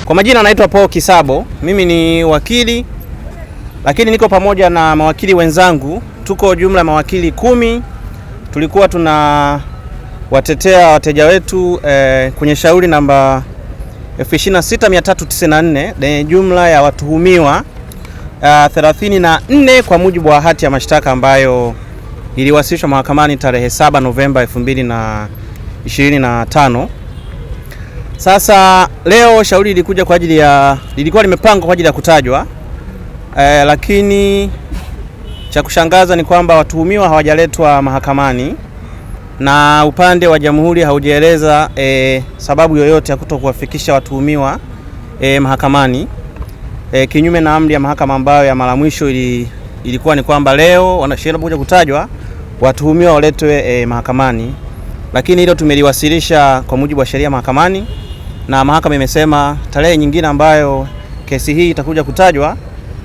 Kwa majina naitwa Paul Kisabo. Mimi ni wakili, lakini niko pamoja na mawakili wenzangu. Tuko jumla mawakili 10. Tulikuwa tunawatetea wateja wetu kwenye shauri namba 26394 lenye jumla ya watuhumiwa 34 kwa mujibu wa hati ya mashtaka ambayo iliwasilishwa mahakamani tarehe 7 Novemba 2025. Sasa leo shauri lilikuwa limepangwa kwa ajili ya kutajwa, lakini cha kushangaza ni kwamba watuhumiwa hawajaletwa mahakamani na upande wa jamhuri haujaeleza sababu yoyote ya kutokuwafikisha watuhumiwa mahakamani, kinyume na amri ya mahakama ambayo ya mara mwisho ilikuwa ni kwamba leo wanasheria kuja kutajwa watuhumiwa waletwe mahakamani. Lakini hilo tumeliwasilisha kwa mujibu wa sheria mahakamani, na mahakama imesema tarehe nyingine ambayo kesi hii itakuja kutajwa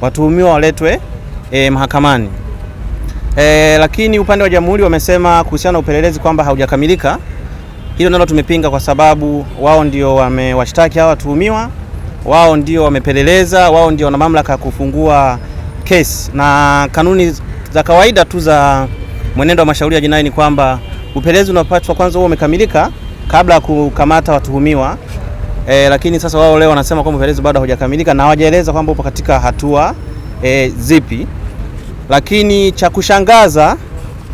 watuhumiwa waletwe mahakamani. Lakini upande wa jamhuri wamesema kuhusiana na upelelezi kwamba haujakamilika. Hilo nalo tumepinga kwa sababu wao ndio wamewashtaki hawa watuhumiwa, wao ndio wamepeleleza, wao ndio wana mamlaka ya kufungua kesi, na kanuni za kawaida tu za mwenendo wa mashauri ya jinai ni kwamba upelelezi unapaswa kwanza huo umekamilika kabla ya kukamata watuhumiwa. Lakini sasa wao leo wanasema kwamba upelelezi bado haujakamilika na hawajaeleza kwamba upo katika hatua zipi. Lakini cha kushangaza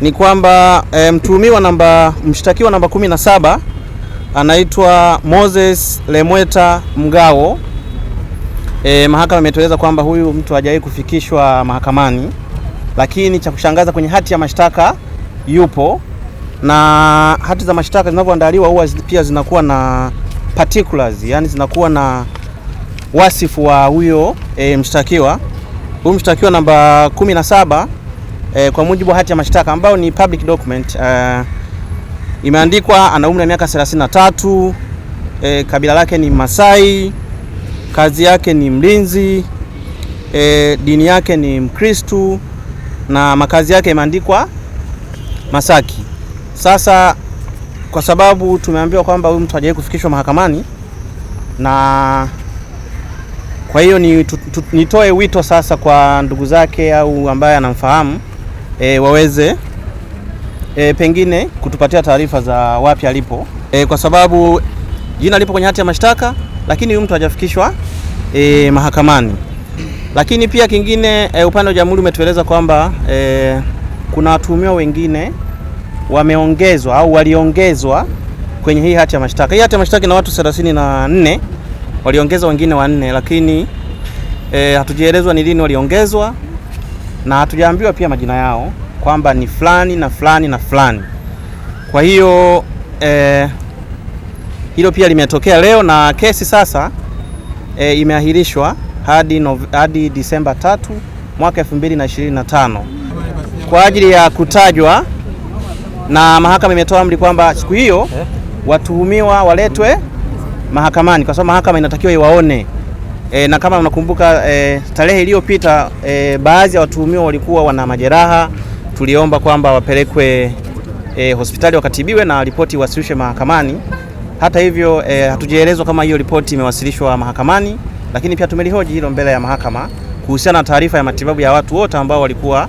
ni kwamba mshtakiwa namba 17 anaitwa Moses Lemweta Mgao. Mahakama imetueleza kwamba huyu mtu hajawahi kufikishwa mahakamani, lakini cha kushangaza kwenye hati ya mashtaka yupo, na hati za mashtaka zinavyoandaliwa huwa pia zinakuwa na particulars, yani zinakuwa na wasifu wa huyo mshtakiwa. Huyu mshtakiwa namba 17 kwa mujibu wa hati ya mashtaka ambao ni public document, imeandikwa ana umri wa miaka 33, kabila lake ni Masai, kazi yake ni mlinzi, dini yake ni Mkristo, na makazi yake imeandikwa Masaki. Sasa kwa sababu tumeambiwa kwamba huyu mtu hajawahi kufikishwa mahakamani, na kwa hiyo nitoe wito sasa kwa ndugu zake au ambaye anamfahamu waweze pengine kutupatia taarifa za wapi alipo, kwa sababu jina lipo kwenye hati ya mashtaka, lakini huyu mtu hajafikishwa mahakamani. Lakini pia kingine, upande wa jamhuri umetueleza kwamba kuna watuhumiwa wengine wameongezwa au waliongezwa kwenye hii hati ya mashtaka. Hii hati ya mashtaka ina watu 34, waliongezwa wengine 4, lakini hatujaelezwa ni lini waliongezwa, na hatujaambiwa pia majina yao kwamba ni fulani na fulani na fulani. Kwa hiyo hilo pia limetokea leo, na kesi sasa imeahirishwa hadi Disemba 3 mwaka 2025 kwa ajili ya kutajwa, na mahakama imetoa amri kwamba siku hiyo watuhumiwa waletwe mahakamani kwa sababu mahakama inatakiwa iwaone. Na kama unakumbuka tarehe iliyopita baadhi ya watuhumiwa walikuwa wana majeraha, tuliomba kwamba wapelekwe hospitali wakatibiwe na ripoti iwasilishwe mahakamani. Hata hivyo hatujaelezwa kama hiyo ripoti imewasilishwa mahakamani, lakini pia tumelihoji hilo mbele ya mahakama kuhusiana na taarifa ya matibabu ya watu wote ambao walikuwa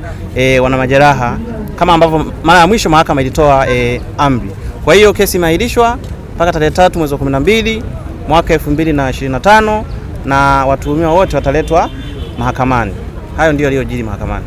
wana majeraha kama ambavyo mara ya mwisho mahakama ilitoa amri. Kwa hiyo kesi imeahirishwa mpaka tarehe 3 mwezi wa 12 mwaka 2025 na watuhumiwa wote wataletwa mahakamani. Hayo ndio yaliyojiri mahakamani.